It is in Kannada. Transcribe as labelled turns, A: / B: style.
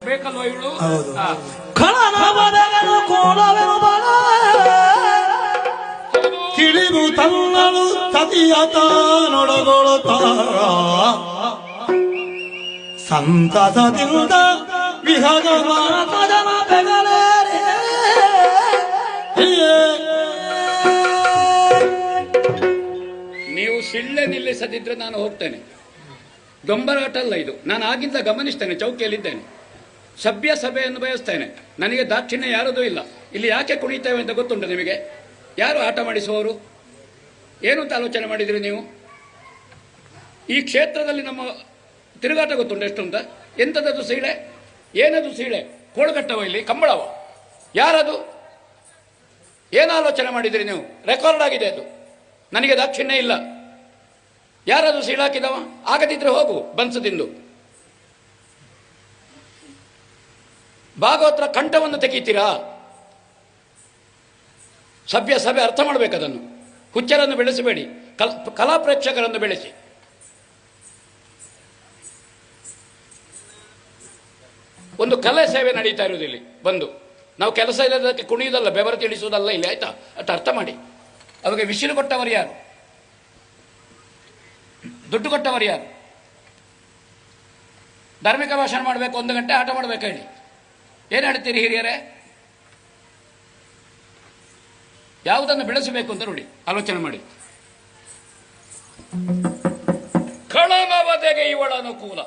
A: ಬೇಕಲ್ವ ಇವಳು?
B: ಹೌದು.
C: ಖಳನ ಬದಗನು ಕೋಲವೆನು ಬಲ ತಿಳಿದು ತನ್ನಳು ಸತಿಯತ ನೊಡಗೊಳುತ್ತ ಸಂತಸದಿಂದ ವಿಹಗ ಮಾತಜನ ಬೆಗಲೇರೆ
A: ನೀವು ಸಿಳ್ಳೆ ನಿಲ್ಲಿಸದಿದ್ರೆ ನಾನು ಹೋಗ್ತೇನೆ. ದೊಂಬರಾಟ ಅಲ್ಲ ಇದು. ನಾನು ಆಗಿಂದ ಗಮನಿಸ್ತೇನೆ, ಚೌಕಿಯಲ್ಲಿದ್ದೇನೆ. ಸಭ್ಯ ಸಭೆಯನ್ನು ಬಯಸ್ತೇನೆ. ನನಗೆ ದಾಕ್ಷಿಣ್ಯ ಯಾರದೂ ಇಲ್ಲ. ಇಲ್ಲಿ ಯಾಕೆ ಕುಣಿತೇವೆ ಅಂತ ಗೊತ್ತುಂಟು ನಿಮಗೆ? ಯಾರು ಆಟ ಮಾಡಿಸುವವರು? ಏನು ಅಂತ ಆಲೋಚನೆ ಮಾಡಿದ್ರಿ ನೀವು? ಈ ಕ್ಷೇತ್ರದಲ್ಲಿ ನಮ್ಮ ತಿರುಗಾಟ ಗೊತ್ತುಂಟು ಎಷ್ಟು ಅಂತ? ಎಂಥದ್ದು ಸೀಳೆ? ಏನದು ಸೀಳೆ? ಕೋಳುಗಟ್ಟವ ಇಲ್ಲಿ ಕಂಬಳವ? ಯಾರದು? ಏನು ಆಲೋಚನೆ ಮಾಡಿದ್ರಿ ನೀವು? ರೆಕಾರ್ಡ್ ಆಗಿದೆ ಅದು. ನನಗೆ ದಾಕ್ಷಿಣ್ಯ ಇಲ್ಲ. ಯಾರದು ಸೀಳಾಕಿದವ? ಆಗದಿದ್ರೆ ಹೋಗು ಬನ್ಸದಿಂದು. ಭಾಗವತರ ಕಂಠವನ್ನು ತೆಗೀತೀರಾ? ಸಭ್ಯ ಸಭೆ ಅರ್ಥ ಮಾಡಬೇಕದನ್ನು. ಹುಚ್ಚರನ್ನು ಬೆಳೆಸಬೇಡಿ, ಕಲಾ ಪ್ರೇಕ್ಷಕರನ್ನು ಬೆಳೆಸಿ. ಒಂದು ಕಲೆ ಸೇವೆ ನಡೀತಾ ಇರುವುದು ಇಲ್ಲಿ ಬಂದು. ನಾವು ಕೆಲಸ ಇಲ್ಲದಕ್ಕೆ ಕುಣಿಯುವುದಲ್ಲ, ಬೆವರು ತಿಳಿಸುವುದಲ್ಲ ಇಲ್ಲಿ, ಆಯ್ತಾ? ಅಷ್ಟು ಅರ್ಥ ಮಾಡಿ. ಅವಾಗ ವಿಸಿಲು ಕೊಟ್ಟವರು ಯಾರು? ದುಡ್ಡು ಕೊಟ್ಟವರು ಯಾರು? ಧಾರ್ಮಿಕ ಭಾಷಣ ಮಾಡಬೇಕು, 1 ಗಂಟೆ ಆಟ ಮಾಡಬೇಕು ಹೇಳಿ. ಏನು ಹೇಳ್ತೀರಿ ಹಿರಿಯರೇ? ಯಾವುದನ್ನು ಬೆಳೆಸಬೇಕು ಅಂತ ನೋಡಿ, ಆಲೋಚನೆ ಮಾಡಿ. ಖಳನವದೆಗೆ ಇವಳ ಅನುಕೂಲ.